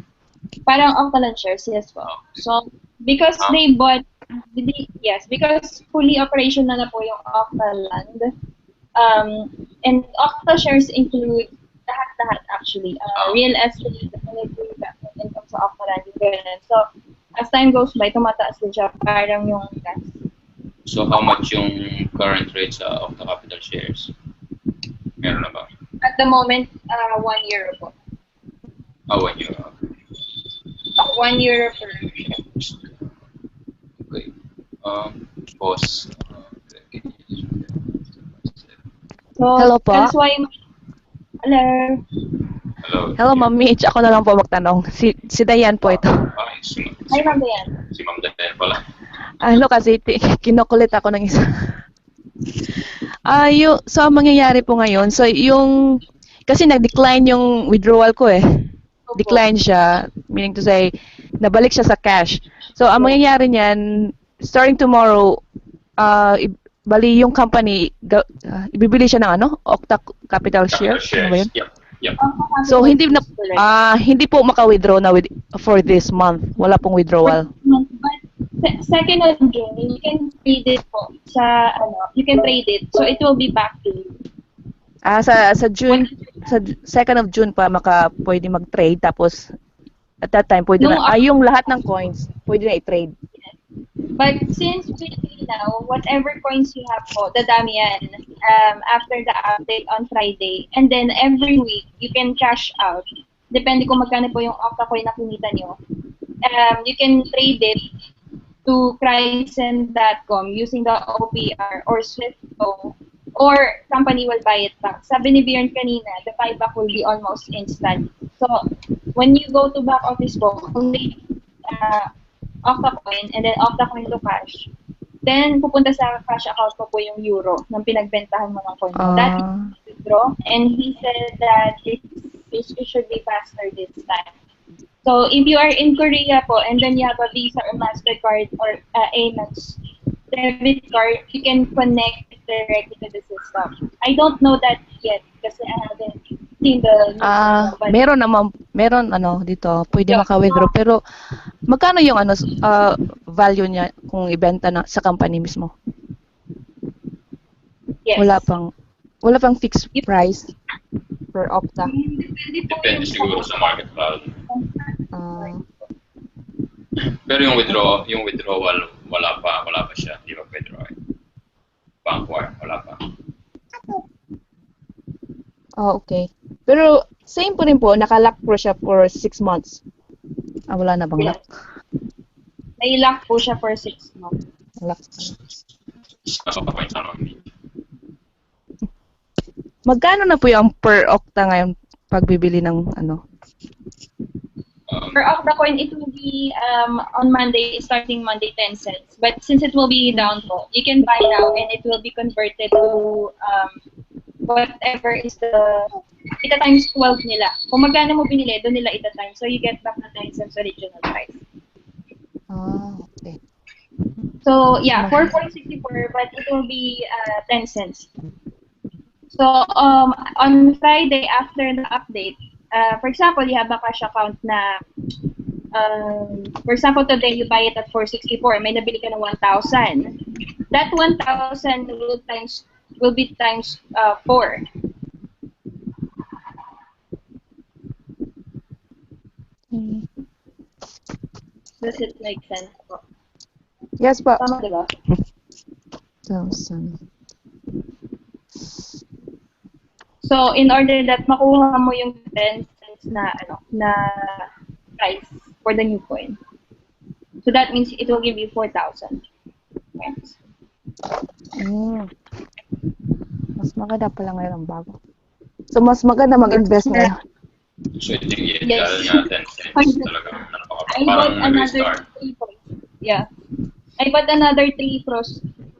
Parang Octa Land shares, yes po. So, because they bought, yes, because fully operational na po yung Octa Land. And Octa shares include lahat actually. Real estate, income sa Octa Land, ganun. So, as time goes by, tumataas din siya, parang yung gas. So, how much yung current rate sa Octa Capital shares? Meron na ba? At the moment, 1 euro po. 1 euro. 1 euro per share. Okay. Pause. So, Hello po. that's why... Hello. Hello. Hello, Ma'am Mitch. Ako na lang po magtanong. Si Dayan po ito. Hi, Ma'am Dayan. Si Ma'am Dayan pala. Ano kasi, kinukulit ako ng isa. So, ang mangyayari po ngayon, so yung, kasi nag-decline yung withdrawal ko eh. Decline siya, meaning to say, nabalik siya sa cash. So, ang mangyayari niyan, starting tomorrow, bali yung company, ibibili siya ng ano? Octa Capital Shares? Ano ba yun? Yep. So, hindi po maka-withdraw na for this month. Wala pong withdrawal. But 2nd of June, you can trade it po sa, you can trade it. So, it will be back to you. Sa June, sa 2nd of June pa pwede mag-trade, tapos at that time pwede yung lahat ng coins pwede na i-trade. But since now, whatever coins you have po, dadami yan after the update on Friday, and then every week you can cash out. Depende kung magkano po yung Octa coin na kinita nyo. You can trade it to Cryzen.com using the OPR or SwiftGo, or company will buy it back. Sabi ni Bjorn kanina, the buyback will be almost instant. So, when you go to back office po, only Octa coin and then Octa coin to cash, then pupunta sa cash account po yung euro ng pinagbentahan mo ng coin mo. That is withdraw, and he said that it should be faster this time. So, if you are in Korea po, and then you have a Visa or MasterCard or Amex debit card, you can connect directly to the system. I don't know that yet kasi I haven't seen the meron dito, pwede maka-withdraw, pero magkano yung value niya kung ibenta na sa company mismo? Yes. Wala pang fixed price per Octa. Depende siguro sa market value. Pero yung withdrawal wala pa siya, di ba withdraw? Bankwire, wala pa. Okay. Pero same po rin po, naka-lock po siya for 6 months. Wala na bang lock? May lock po siya for 6 months. Lock. Magkano na po yung per Octa ngayon pagbibili ng Per Octa coin, it will be on Monday, starting Monday, 10 cents. But since it will be down po, you can buy now and it will be converted to whatever is the ita times 12 nila. Kung magkano mo binili, doon nila ita times. So you get back na 10 cents original price. Okay. So yeah, 4.64, but it will be 10 cents. So on Friday after the update, for example, you have a cash account na for example, today you buy it at 464, may nabili ka ng 1,000. That 1,000 will be times 4. Does it make sense po? Yes po. Tama, diba? 1,000. So, in order that makuha mo yung 10 cents na price for the new coin. So that means it will give you 4,000 coins. Mas maganda pala ngayon ang bago. So, mas maganda mag-invest ngayon. So, ito yung i-dial natin. Talaga, parang nag-restart. Yeah. I bought another 3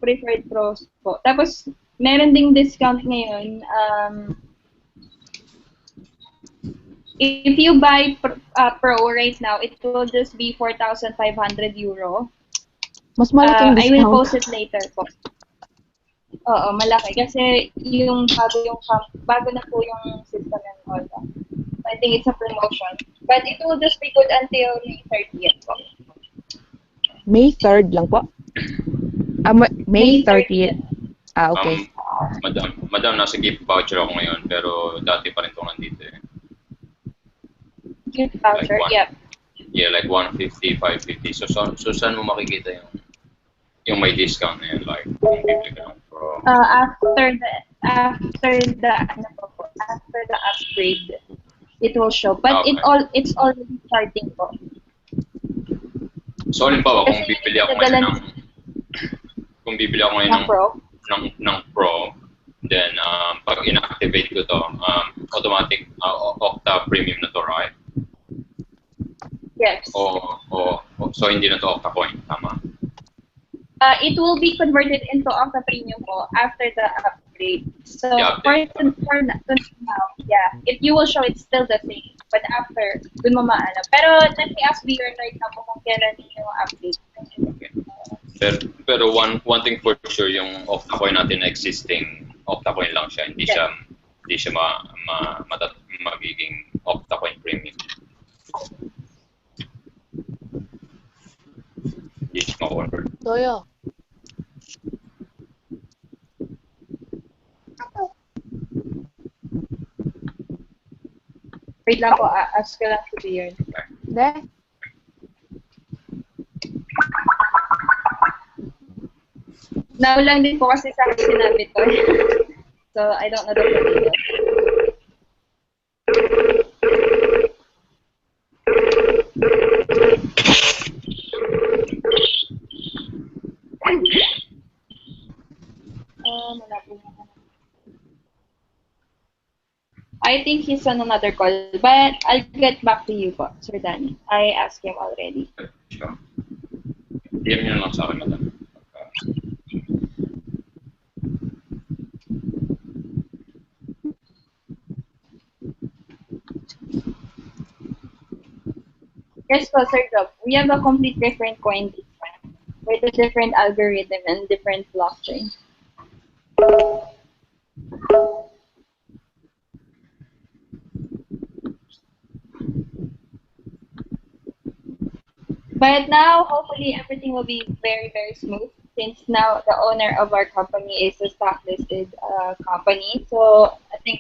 preferred pros po. Tapos, meron ding discount ngayon. If you buy Pro right now, it will just be 4,500 euro. Mas malaking I will discount. post it later po. Oo, malaki. Kasi yung bago na po yung system and all that. I think it's a promotion. But it will just be good until May 30th po. May 3rd lang po? May 30th. Ah, okay. Madam, nasa gift voucher ako ngayon, pero dati pa rin ito nandito eh. Gift voucher, Like yep. Yeah, like 150, 550. So saan mo makikita yung may discount na yun? Like, kung bibili ka ng Pro. After the upgrade, it will show. But Okay. it's already starting po. So, halimbawa, kung Kasi bibili ako ngayon ng Pro, then pag inactivate ko to, automatic Octa Premium na to, right? Yes. So hindi na to Octa Coin, tama? It will be converted into Octa Premium po after the upgrade. So for now, yeah, if you will show it's still the same, but after dun mo maano. Pero let me ask Bjorn right now kung kailan yung update. Okay. Pero one thing for sure, yung Octa Coin natin existing Octa Coin lang siya, hindi siya magiging Octa Coin Premium. Hindi siya ma-convert. Toyo. Wait lang po, ask ko lang si Bjorn. De? Now lang din po kasi sa akin sinabi to. So, I don't know the procedure. I think he's on another call, but I'll get back to you po, Sir Danny. I asked him already. Sure. DM nyo lang sa akin, madam. Yes po, Sir Job. We have a complete different coin with a different algorithm and different blockchain. But now, hopefully, everything will be very, very smooth since now the owner of our company is a stock-listed company. So I think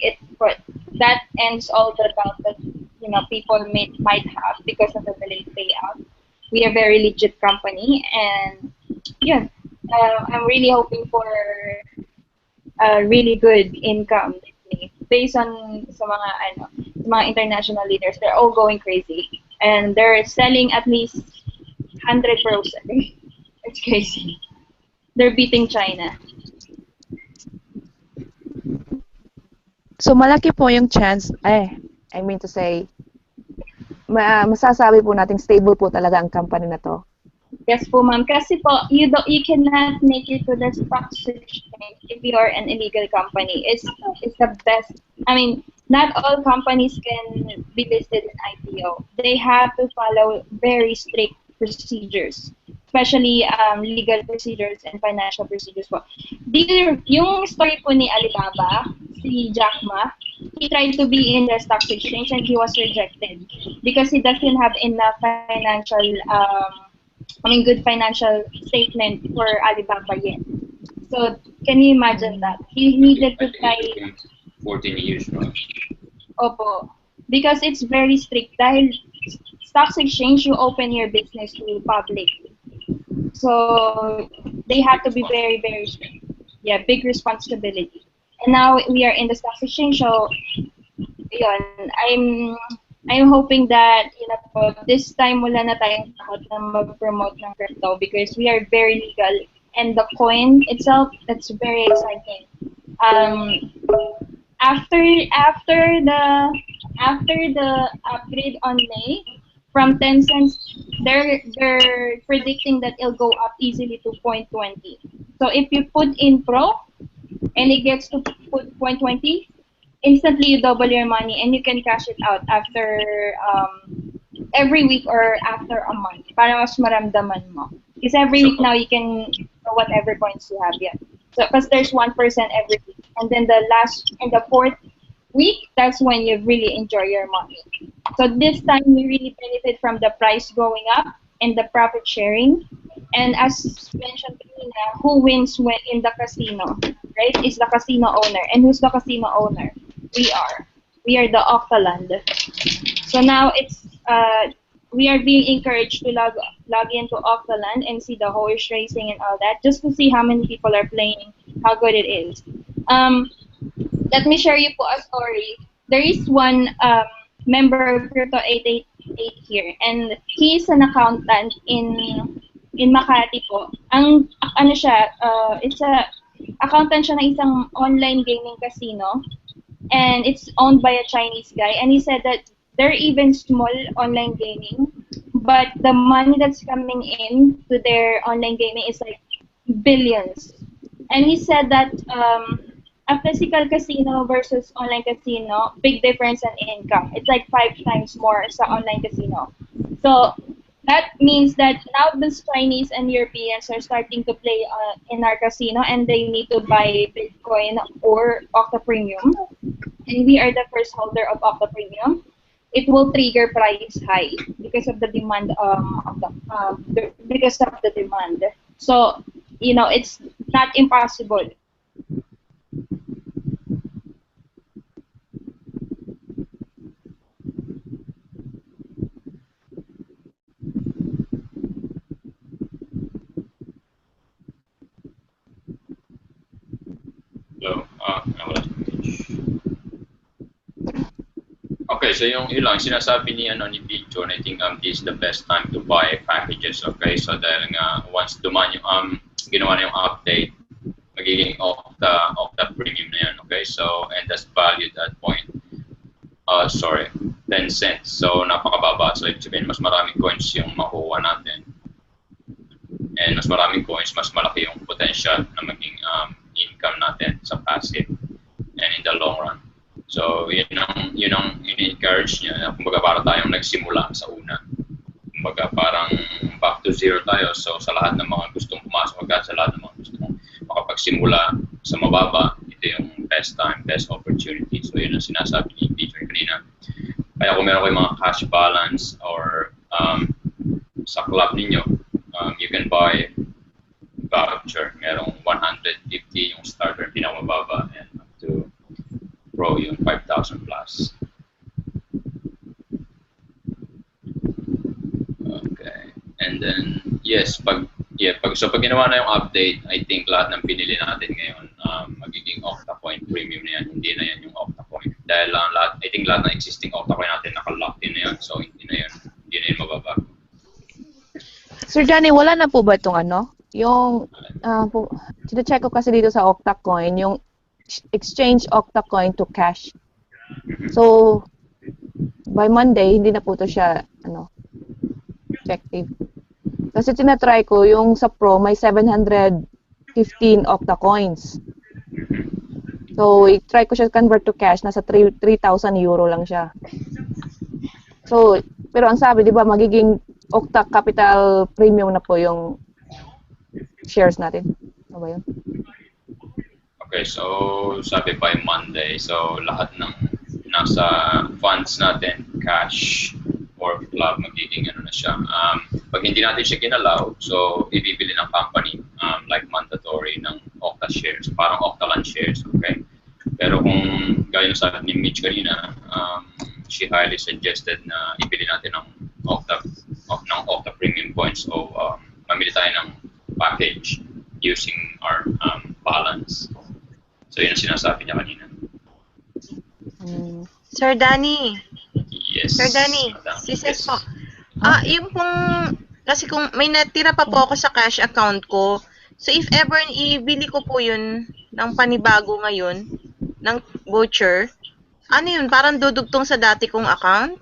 that ends all the doubt that people might have because of the delayed payout. We are a very legit company, and yeah, I'm really hoping for a really good income based on sa mga international leaders. They're all going crazy, and they're selling at least 100 pros a day. It's crazy. They're beating China. So, malaki po yung chance, I mean to say, masasabi po nating stable po talaga ang company na to. Yes po, ma'am. Kasi po, you cannot make it to the stock exchange if you are an illegal company. It's the best. I mean, not all companies can be listed in IPO. They have to follow very strict procedures, especially legal procedures and financial procedures po. Yung story po ni Alibaba, si Jack Ma, he tried to be in the stock exchange and he was rejected because he doesn't have enough financial, good financial statement for Alibaba yet. So, can you imagine that? He needed to try... 14 years, right? Opo. Because it's very strict. Dahil stock exchange, you open your business to public. So, they have to be very, very strict. Yeah, big responsibility. And now, we are in the stock exchange, so, yun, I'm hoping that, this time wala na tayong takot na mag-promote ng crypto because we are very legal. And the coin itself, that's very exciting. After the upgrade on May, from 10 cents, they're predicting that it'll go up easily to 0.20. So if you put in Pro and it gets to 0.20, instantly you double your money and you can cash it out after every week or after a month para mas maramdaman mo. Because every week now you can whatever points you have yet. So because there's 1% every week, and then the fourth week, that's when you really enjoy your money. So this time you really benefit from the price going up and the profit sharing. And as mentioned kanina, who wins when in the casino, right? Is the casino owner. And who's the casino owner? We are. We are the Octaland. So now we are being encouraged to log into Octaland and see the horse racing and all that, just to see how many people are playing, how good it is. Let me share you po a story. There is one member of Crypto 888 here, and he's an accountant in Makati po. Ang ano siya, it's a accountant siya ng isang online gaming casino, and it's owned by a Chinese guy. And he said that they're even small online gaming, but the money that's coming in to their online gaming is like billions. And he said that a physical casino versus online casino, big difference in income. It's like 5 times more sa online casino. So that means that now the Chinese and Europeans are starting to play in our casino, and they need to buy Bitcoin or Octa Premium. And we are the first holder of Octa Premium. It will trigger price high because of the demand because of the demand. So it's not impossible. Hello. Okay, so yung ilang sinasabi ni Picho, I think this is the best time to buy packages, okay? So dahil nga once duman yung ginawa na yung update, magiging Octa Premium na yan, okay? So and that's valued at 10 cents. So napakababa. So ibig sabihin mas maraming coins yung makuha natin. And mas maraming coins, mas malaki yung potential na maging income natin sa passive and in the long run. So yun ang in-encourage niya. Kumbaga parang tayong nagsimula sa una. Kumbaga parang back to zero tayo. So sa lahat ng mga gustong pumasok agad, sa lahat ng mga gustong makapagsimula sa mababa, ito yung best time, best opportunity. So yun ang sinasabi ni Peter kanina. Kaya kung meron kayong mga cash balance or sa club ninyo, you can buy voucher. Merong 150 yung starter, pinakamababa, and up to Pro yung 5,000 plus. Okay. And then, yes, pag ginawa na yung update, I think lahat ng pinili natin ngayon, magiging Octacoin Premium na yan. Hindi na yan yung Octacoin. Dahil I think lahat ng existing Octacoin natin naka-lock in na yan. So, hindi na yun mababago. Sir Johnny, wala na po ba itong yung, check ko kasi dito sa Octacoin, yung exchange Octacoin to cash. So, by Monday, hindi na po ito siya, effective. Kasi tinatry ko, yung sa Pro, may 715 Octacoins. So, i-try ko siya convert to cash, nasa 3,000 euro lang siya. So, pero ang sabi, di ba, magiging Octa Capital Premium na po yung shares natin. Ano ba yun? Okay, so sabi by Monday, so lahat ng nasa funds natin, cash or club, magiging na siya. Pag hindi natin siya ginalaw, so ibibili ng company like mandatory ng Octa shares, parang Octaland shares, okay? Pero kung gaya ng sabi ni Mitch kanina, she highly suggested na ibili natin ng Octa Premium points, so mamili tayo ng package using our balance. So yun ang sinasabi niya kanina. Sir Danny. Yes. Sir Danny, yes. po. Yung kasi kung may natira pa po ako sa cash account ko, so if ever ibili ko po yun ng panibago ngayon, ng voucher, ano yun, parang dudugtong sa dati kong account?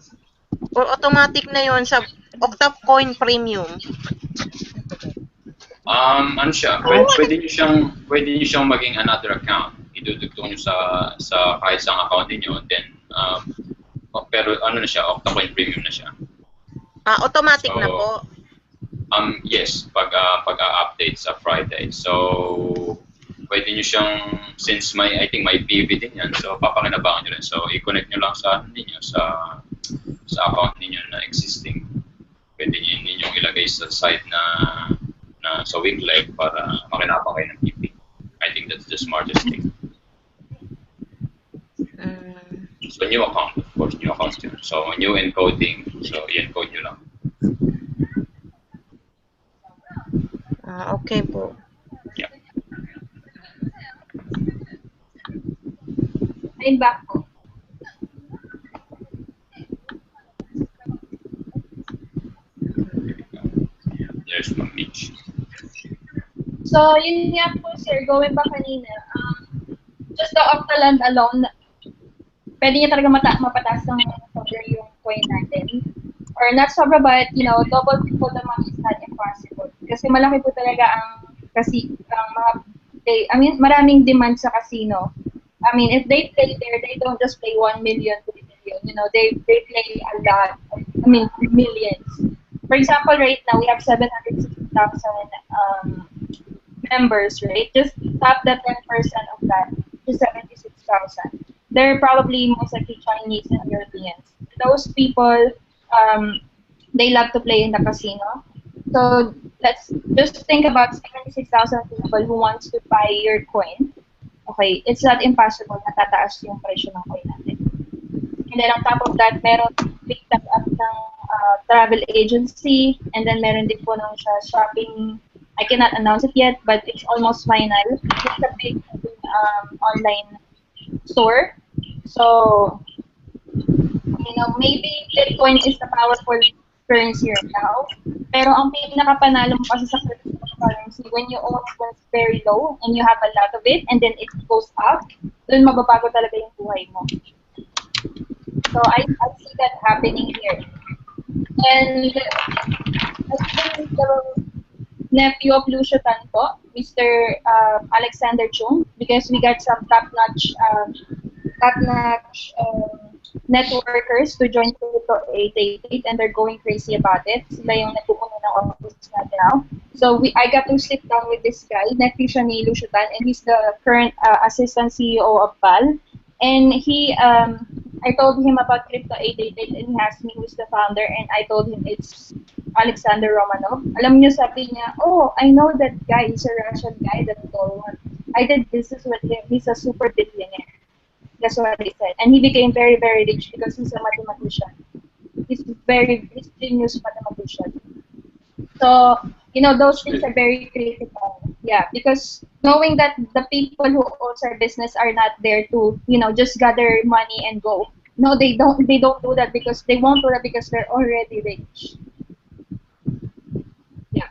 Or automatic na yun sa Octacoin Premium? Ano siya, pwede niyo siyang maging another account. It idudugtong nyo sa kahit isang account niyo, then pero ano na siya, octa-coin premium na siya. Automatic So, na po. Yes, pag-update sa Friday. So, pwede nyo siyang, since I think may PV din yan, so papakinabangan nyo rin. So, i-connect nyo lang sa ninyo, sa account ninyo na existing. Pwede nyo ninyong ilagay sa site na sa Weeklife para makinabang kayo ng PV. I think that's the smartest thing. So, new account, of course, new account yun. So, new encoding, so i-encode nyo lang. Okay po. Yeah. I'm back po. There's Ma'am Mitch. So, yun nga po, sir, going back kanina, just the Octaland alone, pwede niya talaga mapataas ng sobra yung coin natin. Or not sobra, but, you know, double triple the money is not impossible. Kasi malaki po talaga maraming demand sa casino. I mean, if they play there, they don't just play 1 million, 2 million. You know, they play a lot. I mean, millions. For example, right now, we have 760,000 members, right? Just top the 10% of that to 76,000. They're probably most likely Chinese and Europeans. Those people, they love to play in the casino. So let's just think about 76,000 people who wants to buy your coin. Okay, it's not impossible na tataas yung presyo ng coin natin. And then on top of that, meron big top up ng travel agency, and then meron din po ng shopping. I cannot announce it yet, but it's almost final. It's a big online store. So, you know, maybe Bitcoin is the powerful currency right now. Pero ang pinakapanalo mo kasi sa cryptocurrency, when you own it when it's very low and you have a lot of it and then it goes up, dun mababago talaga yung buhay mo. So I see that happening here. And I think the nephew of Lucio Tan po, Mr. Alexander Chung, because we got some top-notch networkers to join Crypto 888 and they're going crazy about it. Sila yung nagpupuno ng office natin now. So I got to sit down with this guy, nephew siya ni Lucio Tan, and he's the current assistant CEO of PAL. And I told him about Crypto 888 and he asked me who's the founder and I told him it's Alexander Romanov. Alam niyo, sabi niya, oh, I know that guy. He's a Russian guy that told one. I did business with him. He's a super billionaire. That's what he said. And he became very, very rich because he's a mathematician. He's genius mathematician. So, you know, those things are very critical. Yeah, because knowing that the people who own our business are not there to, you know, just gather money and go. No, they don't do that because they won't do that because they're already rich. Yeah.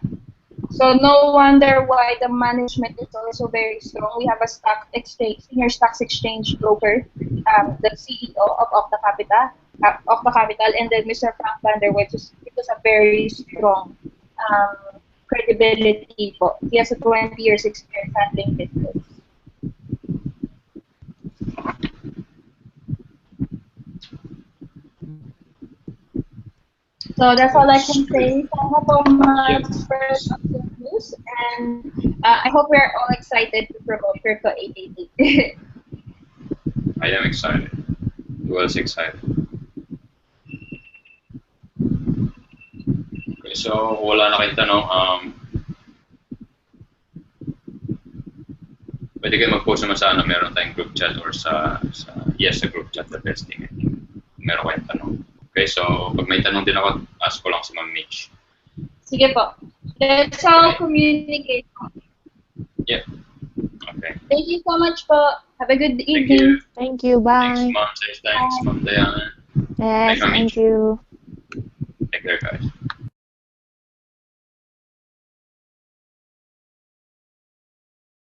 So no wonder why the management is also very strong. We have a senior stocks exchange broker, the CEO of Octa Capital, and then Mr. Frank van der Wijk, which is a very strong credibility po. He has a 20 years experience handling business. So that's all I can say. Thank you so much for the news, and I hope we're all excited to promote Crypto 888. I am excited. Who else excited? Okay, so wala na kayong tanong. Pwede kayo mag-post naman sa meron tayong group chat or sa group chat, the best thing. Meron kayong tanong. Okay, so pag may tanong din ako, ask ko lang si Ma'am Mitch. Sige po. Let's all communicate. Yeah. Okay. Thank you so much po. Have a good evening. Thank you. Bye. Thanks, Ma'am. Thanks, Ma'am Diana. Yes, thank you. Take care, guys.